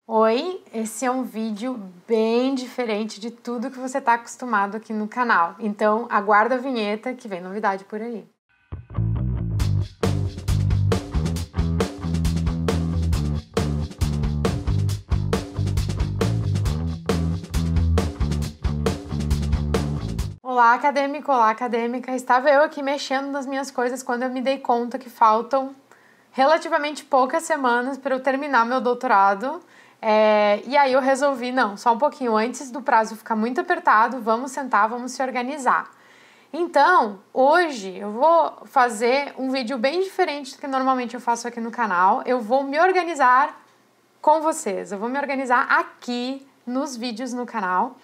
Oi, esse é um vídeo bem diferente de tudo que você está acostumado aqui no canal. Então, aguarda a vinheta que vem novidade por aí. Olá, acadêmico, olá, acadêmica. Estava eu aqui mexendo nas minhas coisas quando eu me dei conta que faltam relativamente poucas semanas para eu terminar meu doutorado. E aí eu resolvi, não, só um pouquinho antes do prazo ficar muito apertado, vamos sentar, vamos se organizar. Então, hoje eu vou fazer um vídeo bem diferente do que normalmente eu faço aqui no canal. Eu vou me organizar com vocês, eu vou me organizar aqui nos vídeos no canal.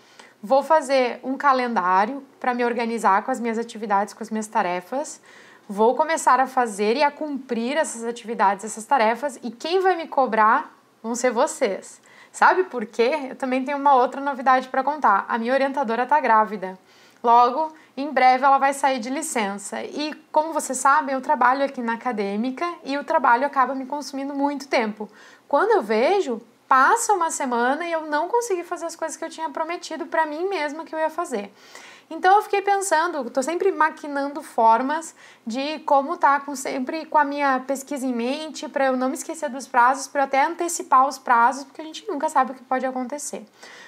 Vou fazer um calendário para me organizar com as minhas atividades, com as minhas tarefas. Vou começar a fazer e a cumprir essas atividades, essas tarefas, e quem vai me cobrar vão ser vocês. Sabe por quê? Eu também tenho uma outra novidade para contar. A minha orientadora está grávida. Logo, em breve ela vai sair de licença. E como vocês sabem, eu trabalho aqui na acadêmica e o trabalho acaba me consumindo muito tempo. Quando eu vejo, passa uma semana e eu não consegui fazer as coisas que eu tinha prometido para mim mesma que eu ia fazer. Então eu fiquei pensando, estou sempre maquinando formas de como tá sempre com a minha pesquisa em mente, para eu não me esquecer dos prazos, para eu até antecipar os prazos, porque a gente nunca sabe o que pode acontecer.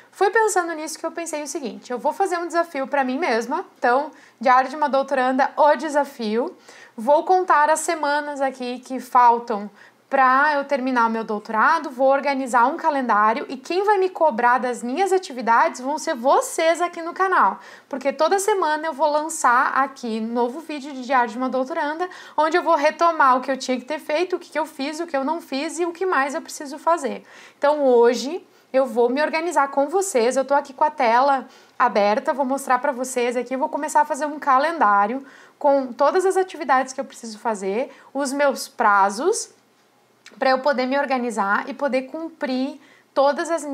Foi pensando nisso que eu pensei o seguinte: eu vou fazer um desafio para mim mesma, então, Diário de uma Doutoranda, o desafio. Vou contar as semanas aqui que faltam para eu terminar o meu doutorado, vou organizar um calendário e quem vai me cobrar das minhas atividades vão ser vocês aqui no canal, porque toda semana eu vou lançar aqui um novo vídeo de Diário de uma Doutoranda, onde eu vou retomar o que eu tinha que ter feito, o que eu fiz, o que eu não fiz e o que mais eu preciso fazer. Então hoje eu vou me organizar com vocês, eu tô aqui com a tela aberta, vou mostrar para vocês aqui, vou começar a fazer um calendário com todas as atividades que eu preciso fazer, os meus prazos, para eu poder me organizar e poder cumprir todas as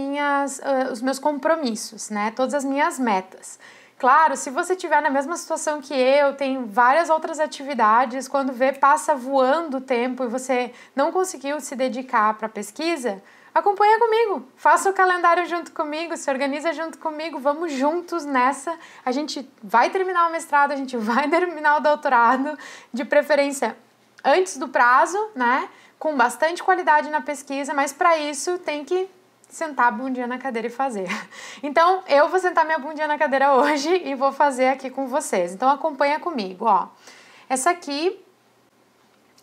os meus compromissos, né? Todas as minhas metas. Claro, se você estiver na mesma situação que eu, tem várias outras atividades, quando vê, passa voando o tempo e você não conseguiu se dedicar para a pesquisa, acompanha comigo, faça o calendário junto comigo, se organiza junto comigo, vamos juntos nessa. A gente vai terminar o mestrado, a gente vai terminar o doutorado, de preferência antes do prazo, né? Com bastante qualidade na pesquisa, mas para isso tem que sentar a bundinha na cadeira e fazer. Então, eu vou sentar minha bundinha na cadeira hoje e vou fazer aqui com vocês. Então, acompanha comigo, ó. Essa aqui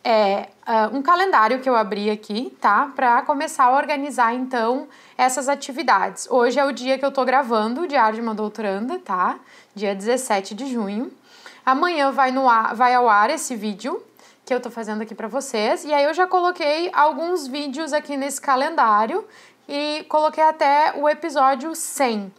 é um calendário que eu abri aqui, tá? Para começar a organizar, então, essas atividades. Hoje é o dia que eu tô gravando o Diário de uma Doutoranda, tá? Dia 17 de junho. Amanhã vai ao ar esse vídeo que eu tô fazendo aqui para vocês, e aí eu já coloquei alguns vídeos aqui nesse calendário e coloquei até o episódio 100.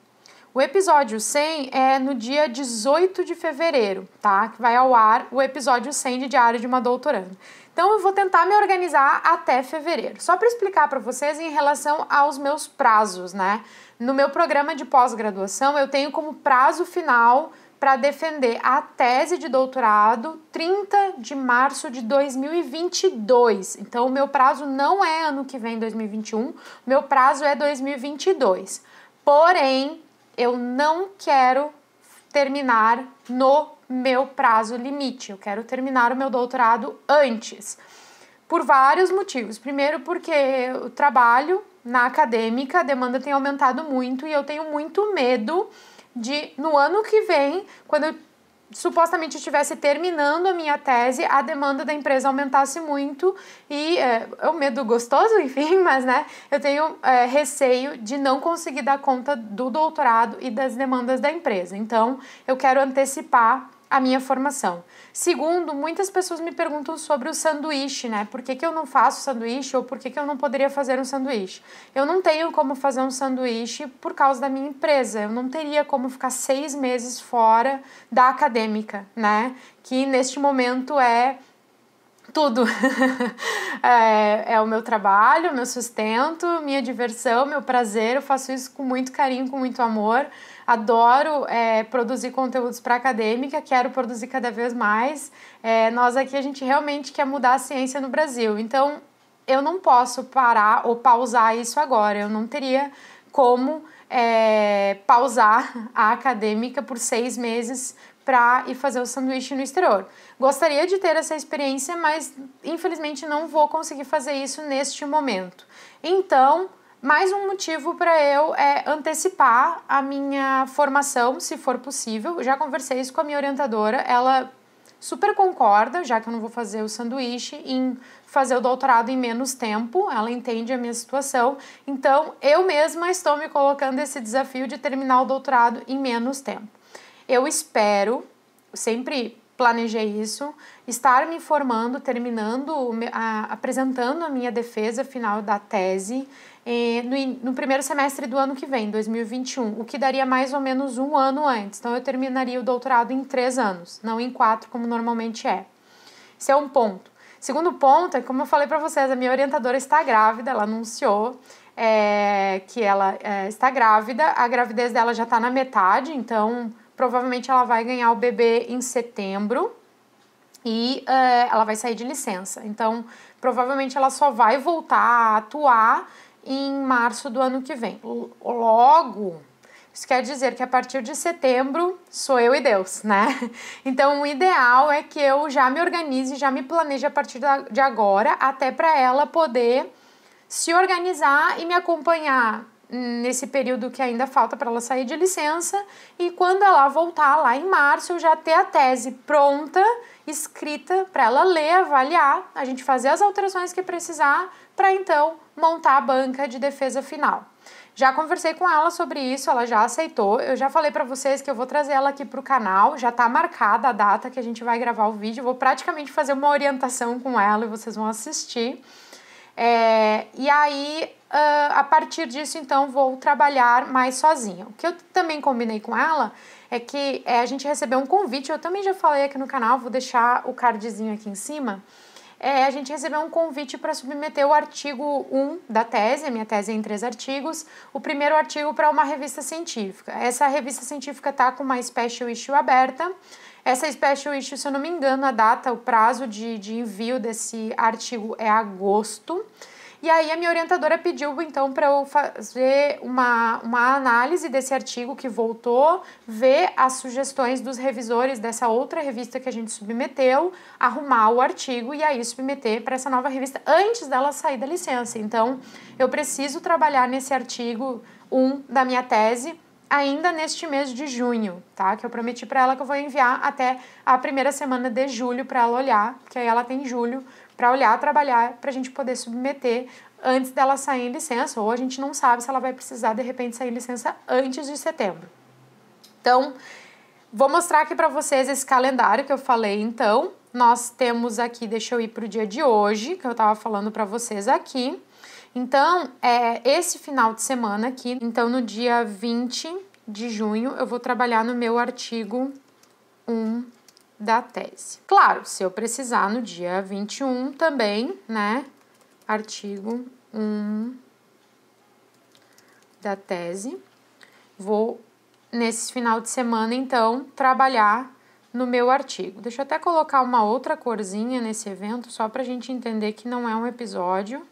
O episódio 100 é no dia 18 de fevereiro, tá? Que vai ao ar o episódio 100 de Diário de uma Doutoranda. Então eu vou tentar me organizar até fevereiro. Só para explicar para vocês em relação aos meus prazos, né? No meu programa de pós-graduação eu tenho como prazo final para defender a tese de doutorado 30 de março de 2022. Então, o meu prazo não é ano que vem, 2021, meu prazo é 2022. Porém, eu não quero terminar no meu prazo limite, eu quero terminar o meu doutorado antes, por vários motivos. Primeiro, porque eu trabalho na acadêmica, a demanda tem aumentado muito e eu tenho muito medo de, no ano que vem, quando eu supostamente estivesse terminando a minha tese, a demanda da empresa aumentasse muito e é um medo gostoso, enfim, mas né, eu tenho receio de não conseguir dar conta do doutorado e das demandas da empresa. Então, eu quero antecipar a minha formação. Segundo, muitas pessoas me perguntam sobre o sanduíche, né? Por que eu não faço sanduíche ou por que eu não poderia fazer um sanduíche? Eu não tenho como fazer um sanduíche por causa da minha empresa. Eu não teria como ficar 6 meses fora da acadêmica, né? Que neste momento é tudo. É o meu trabalho, meu sustento, minha diversão, meu prazer. Eu faço isso com muito carinho, com muito amor. Adoro produzir conteúdos para acadêmica, quero produzir cada vez mais. Nós aqui, a gente realmente quer mudar a ciência no Brasil. Então, eu não posso parar ou pausar isso agora. Eu não teria como pausar a acadêmica por 6 meses para ir fazer o sanduíche no exterior. Gostaria de ter essa experiência, mas infelizmente não vou conseguir fazer isso neste momento. Então, mais um motivo para eu antecipar a minha formação, se for possível. Já conversei isso com a minha orientadora, ela super concorda, já que eu não vou fazer o sanduíche, em fazer o doutorado em menos tempo, ela entende a minha situação, então eu mesma estou me colocando esse desafio de terminar o doutorado em menos tempo. Eu espero, sempre planejei isso, estar me formando, apresentando a minha defesa final da tese no primeiro semestre do ano que vem, 2021, o que daria mais ou menos 1 ano antes. Então, eu terminaria o doutorado em 3 anos, não em 4, como normalmente é. Esse é um ponto. Segundo ponto é, como eu falei para vocês, a minha orientadora está grávida, ela anunciou que ela está grávida, a gravidez dela já está na metade, então provavelmente ela vai ganhar o bebê em setembro e ela vai sair de licença. Então, provavelmente ela só vai voltar a atuar em março do ano que vem. Logo, isso quer dizer que a partir de setembro sou eu e Deus, né? Então, o ideal é que eu já me organize, já me planeje a partir de agora, até para ela poder se organizar e me acompanhar nesse período que ainda falta para ela sair de licença, e quando ela voltar lá em março, eu já ter a tese pronta, escrita, para ela ler, avaliar, a gente fazer as alterações que precisar, para então montar a banca de defesa final. Já conversei com ela sobre isso, ela já aceitou, eu já falei para vocês que eu vou trazer ela aqui para o canal, já está marcada a data que a gente vai gravar o vídeo, eu vou praticamente fazer uma orientação com ela e vocês vão assistir. E aí, a partir disso, então, vou trabalhar mais sozinha. O que eu também combinei com ela é que a gente recebeu um convite, eu também já falei aqui no canal, vou deixar o cardzinho aqui em cima. A gente recebeu um convite para submeter o artigo 1 da tese, a minha tese é em 3 artigos, o primeiro artigo para uma revista científica. Essa revista científica está com uma special issue aberta. Essa special issue, se eu não me engano, a data, o prazo de envio desse artigo é agosto. E aí a minha orientadora pediu, então, para eu fazer uma análise desse artigo que voltou, ver as sugestões dos revisores dessa outra revista que a gente submeteu, arrumar o artigo e aí submeter para essa nova revista antes dela sair da licença. Então, eu preciso trabalhar nesse artigo 1 da minha tese ainda neste mês de junho, tá? Que eu prometi para ela que eu vou enviar até a primeira semana de julho para ela olhar, que aí ela tem julho para olhar, trabalhar, para a gente poder submeter antes dela sair em licença, ou a gente não sabe se ela vai precisar, de repente, sair em licença antes de setembro. Então, vou mostrar aqui para vocês esse calendário que eu falei, então. Nós temos aqui, deixa eu ir para o dia de hoje, que eu estava falando para vocês aqui. Então, esse final de semana aqui, então no dia 20 de junho, eu vou trabalhar no meu artigo 1 da tese. Claro, se eu precisar no dia 21 também, né, artigo 1 da tese, vou nesse final de semana, então, trabalhar no meu artigo. Deixa eu até colocar uma outra corzinha nesse evento, só pra gente entender que não é um episódio,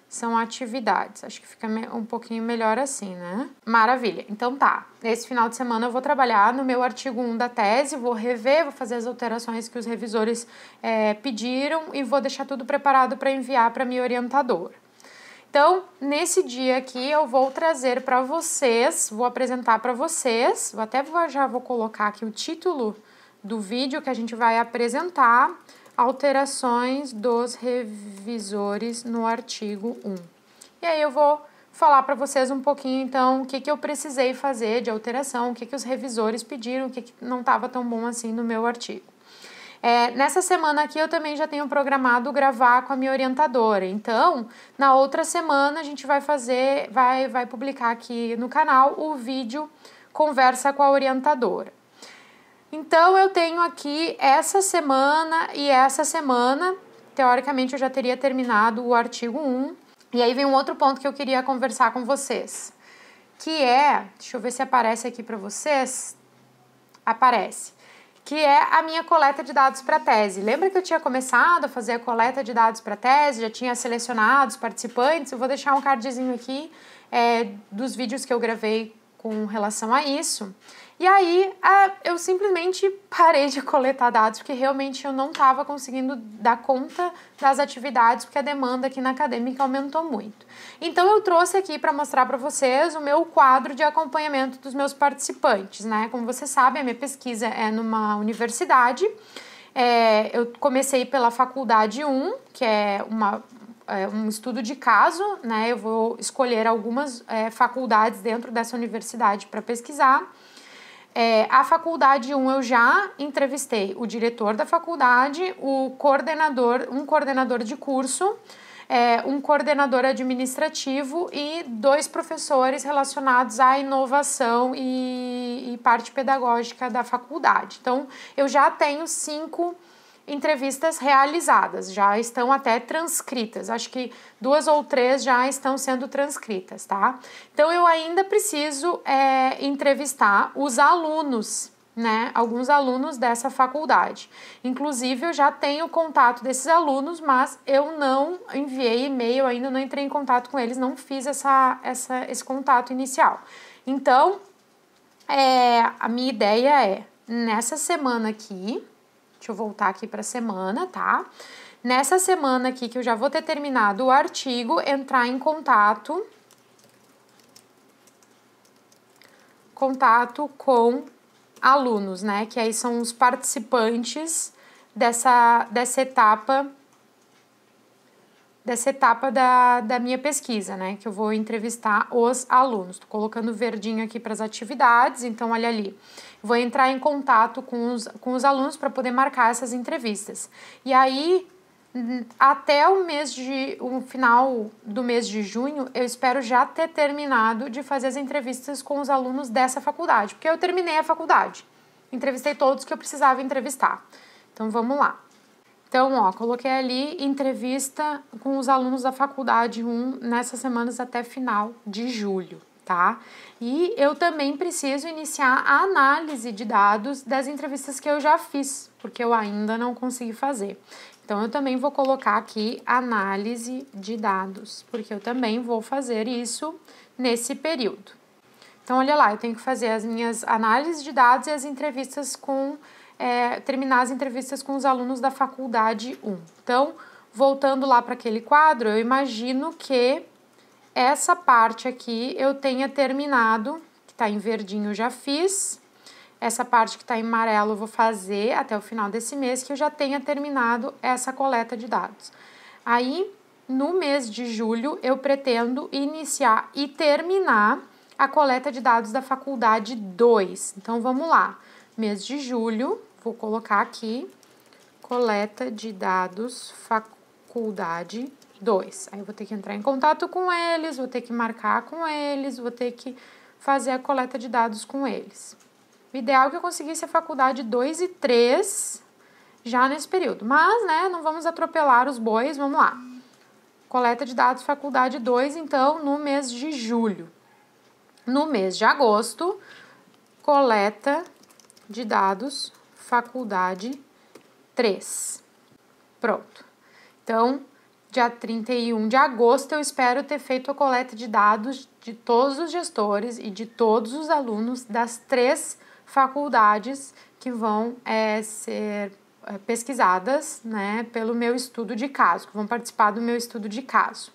são atividades. Acho que fica um pouquinho melhor assim, né? Maravilha. Então tá, esse final de semana eu vou trabalhar no meu artigo 1 da tese, vou rever, vou fazer as alterações que os revisores pediram e vou deixar tudo preparado para enviar para minha orientadora. Então, nesse dia aqui eu vou trazer para vocês, vou apresentar para vocês, já vou colocar aqui o título do vídeo que a gente vai apresentar, alterações dos revisores no artigo 1. E aí eu vou falar para vocês um pouquinho, então, o que eu precisei fazer de alteração, o que os revisores pediram, o que não estava tão bom assim no meu artigo. Nessa semana aqui eu também já tenho programado gravar com a minha orientadora, então, na outra semana a gente vai publicar aqui no canal o vídeo Conversa com a Orientadora. Então, eu tenho aqui essa semana e essa semana, teoricamente eu já teria terminado o artigo 1. E aí vem um outro ponto que eu queria conversar com vocês, que deixa eu ver se aparece aqui para vocês, aparece, que é a minha coleta de dados para tese. Lembra que eu tinha começado a fazer a coleta de dados para tese, já tinha selecionado os participantes? Eu vou deixar um cardzinho aqui dos vídeos que eu gravei com relação a isso. E aí, eu simplesmente parei de coletar dados, porque realmente eu não estava conseguindo dar conta das atividades, porque a demanda aqui na acadêmica aumentou muito. Então, eu trouxe aqui para mostrar para vocês o meu quadro de acompanhamento dos meus participantes, né? Como vocês sabem, a minha pesquisa é numa universidade. Eu comecei pela faculdade 1, que é um estudo de caso, né? Eu vou escolher algumas faculdades dentro dessa universidade para pesquisar. A faculdade 1 eu já entrevistei o diretor da faculdade, um coordenador de curso, um coordenador administrativo e 2 professores relacionados à inovação e parte pedagógica da faculdade. Então, eu já tenho 5 entrevistas realizadas, já estão até transcritas, acho que 2 ou 3 já estão sendo transcritas, tá? Então, eu ainda preciso entrevistar os alunos, né? Alguns alunos dessa faculdade. Inclusive, eu já tenho contato desses alunos, mas eu não enviei e-mail, ainda não entrei em contato com eles, não fiz esse contato inicial. Então, a minha ideia é, nessa semana aqui, deixa eu voltar aqui para a semana, tá? Nessa semana aqui que eu já vou ter terminado o artigo, entrar em contato com alunos, né? Que aí são os participantes dessa etapa da minha pesquisa, né? Que eu vou entrevistar os alunos. Tô colocando verdinho aqui para as atividades, então olha ali. Vou entrar em contato com os alunos para poder marcar essas entrevistas. E aí, até o final do mês de junho, eu espero já ter terminado de fazer as entrevistas com os alunos dessa faculdade, porque eu terminei a faculdade. Entrevistei todos que eu precisava entrevistar. Então, vamos lá. Então, coloquei ali entrevista com os alunos da faculdade 1 nessas semanas até final de julho, tá? E eu também preciso iniciar a análise de dados das entrevistas que eu já fiz, porque eu ainda não consegui fazer. Então, eu também vou colocar aqui análise de dados, porque eu também vou fazer isso nesse período. Então, olha lá, eu tenho que fazer as minhas análises de dados e as entrevistas terminar as entrevistas com os alunos da faculdade 1. Então, voltando lá para aquele quadro, eu imagino que essa parte aqui eu tenha terminado, que está em verdinho eu já fiz, essa parte que está em amarelo eu vou fazer até o final desse mês, que eu já tenha terminado essa coleta de dados. Aí, no mês de julho, eu pretendo iniciar e terminar a coleta de dados da faculdade 2. Então, vamos lá. Mês de julho, vou colocar aqui, coleta de dados, faculdade 2. Aí eu vou ter que entrar em contato com eles, vou ter que marcar com eles, vou ter que fazer a coleta de dados com eles. O ideal é que eu conseguisse a faculdade 2 e 3 já nesse período. Mas, né, não vamos atropelar os bois, vamos lá. Coleta de dados, faculdade 2, então, no mês de julho. No mês de agosto, coleta de dados, faculdade 3. Pronto. Então, dia 31 de agosto, eu espero ter feito a coleta de dados de todos os gestores e de todos os alunos das 3 faculdades que vão ser pesquisadas, né, pelo meu estudo de caso, que vão participar do meu estudo de caso.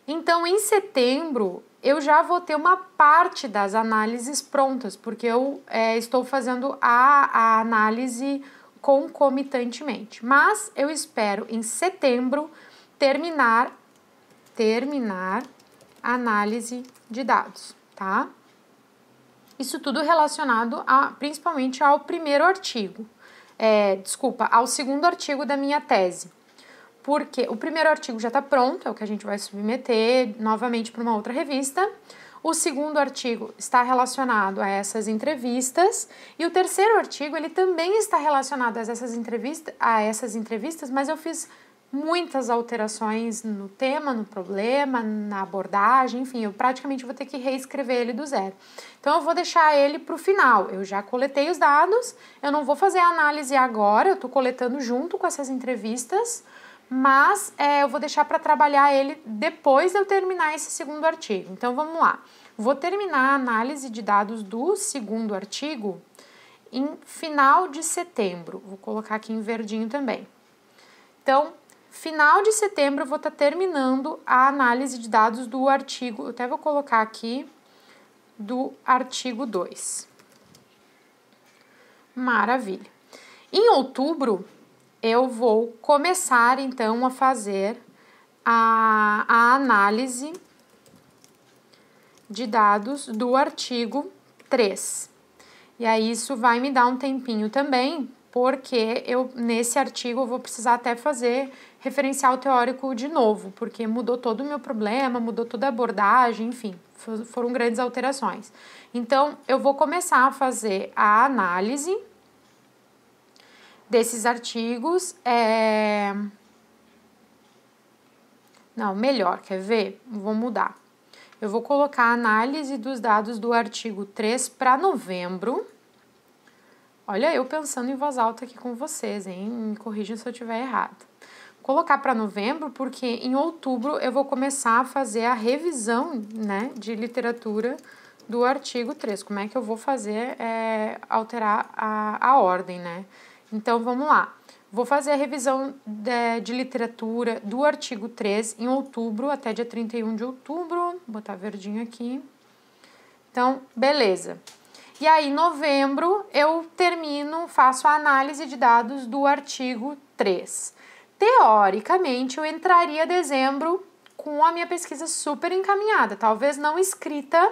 Então, em setembro, eu já vou ter uma parte das análises prontas, porque eu estou fazendo a análise concomitantemente. Mas eu espero, em setembro, terminar a análise de dados, tá? Isso tudo relacionado principalmente ao primeiro artigo. Ao segundo artigo da minha tese. Porque o primeiro artigo já está pronto, é o que a gente vai submeter novamente para uma outra revista. O segundo artigo está relacionado a essas entrevistas. E o terceiro artigo, ele também está relacionado a essas entrevistas, mas eu fiz muitas alterações no tema, no problema, na abordagem, enfim, eu praticamente vou ter que reescrever ele do zero. Então, eu vou deixar ele para o final. Eu já coletei os dados, eu não vou fazer a análise agora, eu estou coletando junto com essas entrevistas, mas eu vou deixar para trabalhar ele depois de eu terminar esse segundo artigo. Então, vamos lá. Vou terminar a análise de dados do segundo artigo em final de setembro. Vou colocar aqui em verdinho também. Então, final de setembro eu vou estar terminando a análise de dados do artigo, eu até vou colocar aqui, do artigo 2. Maravilha. Em outubro, eu vou começar, então, a fazer a análise de dados do artigo 3. E aí, isso vai me dar um tempinho também, porque nesse artigo eu vou precisar até fazer referencial teórico de novo, porque mudou todo o meu problema, mudou toda a abordagem, enfim, foram grandes alterações. Então, eu vou começar a fazer a análise desses artigos. Não, melhor, quer ver? Vou mudar. Eu vou colocar a análise dos dados do artigo 3 para novembro. Olha, eu pensando em voz alta aqui com vocês, hein? Me corrijam se eu estiver errado. Vou colocar para novembro, porque em outubro eu vou começar a fazer a revisão, né, de literatura do artigo 3. Como é que eu vou fazer, alterar a ordem, né? Então, vamos lá. Vou fazer a revisão de literatura do artigo 3 em outubro, até dia 31 de outubro. Vou botar verdinho aqui. Então, beleza. E aí, em novembro, eu faço a análise de dados do artigo 3. Teoricamente, eu entraria em dezembro com a minha pesquisa super encaminhada, talvez não escrita,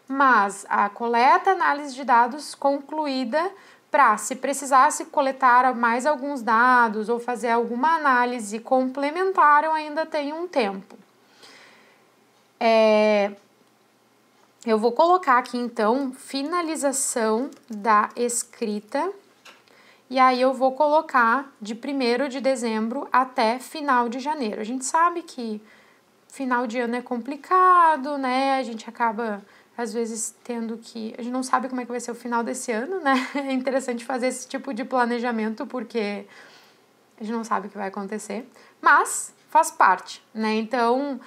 mas a coleta, análise de dados concluída, para, se precisasse coletar mais alguns dados ou fazer alguma análise complementar, eu ainda tenho um tempo. Eu vou colocar aqui, então, finalização da escrita, e aí eu vou colocar de 1º de dezembro até final de janeiro. A gente sabe que final de ano é complicado, né? A gente acaba, às vezes, tendo que... A gente não sabe como é que vai ser o final desse ano, né? É interessante fazer esse tipo de planejamento, porque a gente não sabe o que vai acontecer, mas faz parte, né? Então,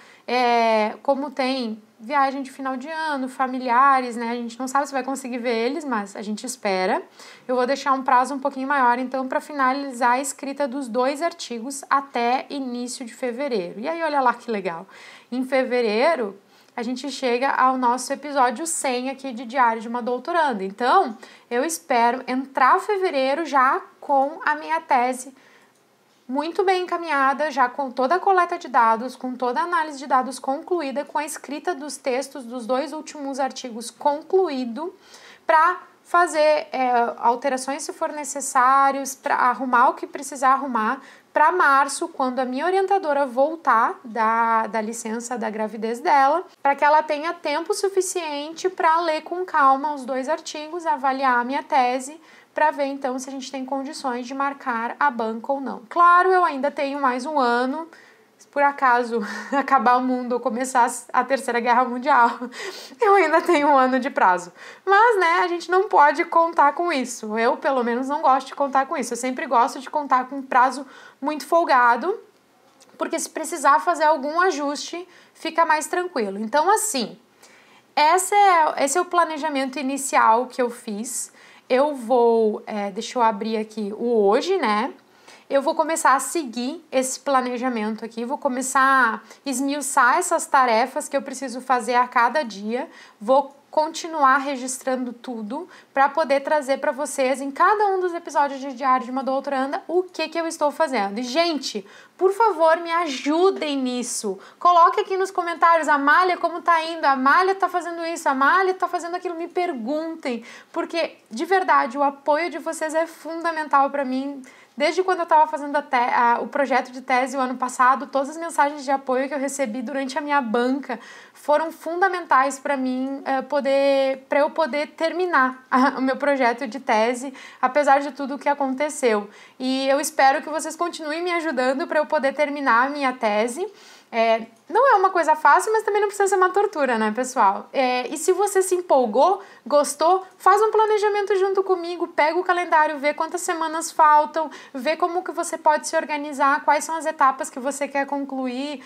como tem viagem de final de ano, familiares, né? A gente não sabe se vai conseguir ver eles, mas a gente espera. Eu vou deixar um prazo um pouquinho maior, então, para finalizar a escrita dos 2 artigos até início de fevereiro. E aí, olha lá que legal. Em fevereiro, a gente chega ao nosso episódio 100 aqui de Diário de uma Doutoranda. Então, eu espero entrar fevereiro já com a minha tese muito bem encaminhada, já com toda a coleta de dados, com toda a análise de dados concluída, com a escrita dos textos dos 2 últimos artigos concluído, para fazer alterações se for necessário, para arrumar o que precisar arrumar, para março, quando a minha orientadora voltar da licença da gravidez dela, para que ela tenha tempo suficiente para ler com calma os 2 artigos, avaliar a minha tese, para ver, então, se a gente tem condições de marcar a banca ou não. Claro, eu ainda tenho mais um ano, se por acaso acabar o mundo ou começar a Terceira Guerra Mundial, eu ainda tenho um ano de prazo. Mas, né, a gente não pode contar com isso. Eu, pelo menos, não gosto de contar com isso. Eu sempre gosto de contar com um prazo muito folgado, porque se precisar fazer algum ajuste, fica mais tranquilo. Então, assim, esse é o planejamento inicial que eu fiz. Eu vou, deixa eu abrir aqui o hoje, né? Eu vou começar a seguir esse planejamento aqui, vou começar a esmiuçar essas tarefas que eu preciso fazer a cada dia, vou continuar registrando tudo para poder trazer para vocês em cada um dos episódios de Diário de uma Doutoranda o que eu estou fazendo. E, gente, por favor, me ajudem nisso. Coloque aqui nos comentários, Amália, como tá indo? A Amália tá fazendo isso, a Amália tá fazendo aquilo. Me perguntem, porque, de verdade, o apoio de vocês é fundamental para mim Desde quando eu estava fazendo o projeto de tese o ano passado, todas as mensagens de apoio que eu recebi durante a minha banca foram fundamentais para mim, para eu poder terminar o meu projeto de tese, apesar de tudo o que aconteceu. E eu espero que vocês continuem me ajudando para eu poder terminar a minha tese. Não é uma coisa fácil, mas também não precisa ser uma tortura, né, pessoal? E se você se empolgou, gostou, faz um planejamento junto comigo, pega o calendário, vê quantas semanas faltam, vê como que você pode se organizar, quais são as etapas que você quer concluir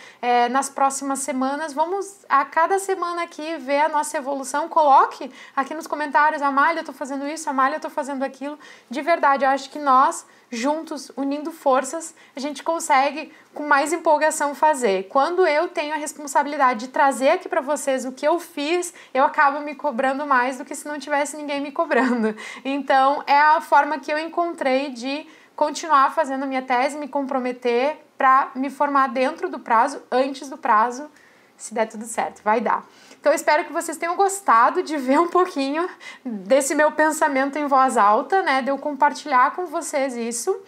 nas próximas semanas. Vamos, a cada semana aqui, ver a nossa evolução. Coloque aqui nos comentários, Amália, eu tô fazendo isso, Amália, eu tô fazendo aquilo. De verdade, eu acho que nós, juntos, unindo forças, a gente consegue com mais empolgação fazer. Quando eu tenho a responsabilidade de trazer aqui para vocês o que eu fiz, eu acabo me cobrando mais do que se não tivesse ninguém me cobrando. Então, é a forma que eu encontrei de continuar fazendo a minha tese, me comprometer para me formar dentro do prazo, antes do prazo, se der tudo certo, vai dar. Então, eu espero que vocês tenham gostado de ver um pouquinho desse meu pensamento em voz alta, né? De eu compartilhar com vocês isso.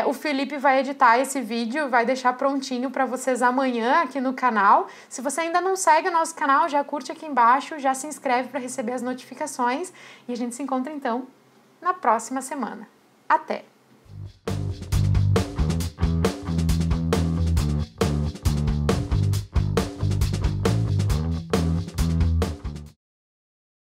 O Felipe vai editar esse vídeo, vai deixar prontinho para vocês amanhã aqui no canal. Se você ainda não segue o nosso canal, já curte aqui embaixo, já se inscreve para receber as notificações. E a gente se encontra, então, na próxima semana. Até!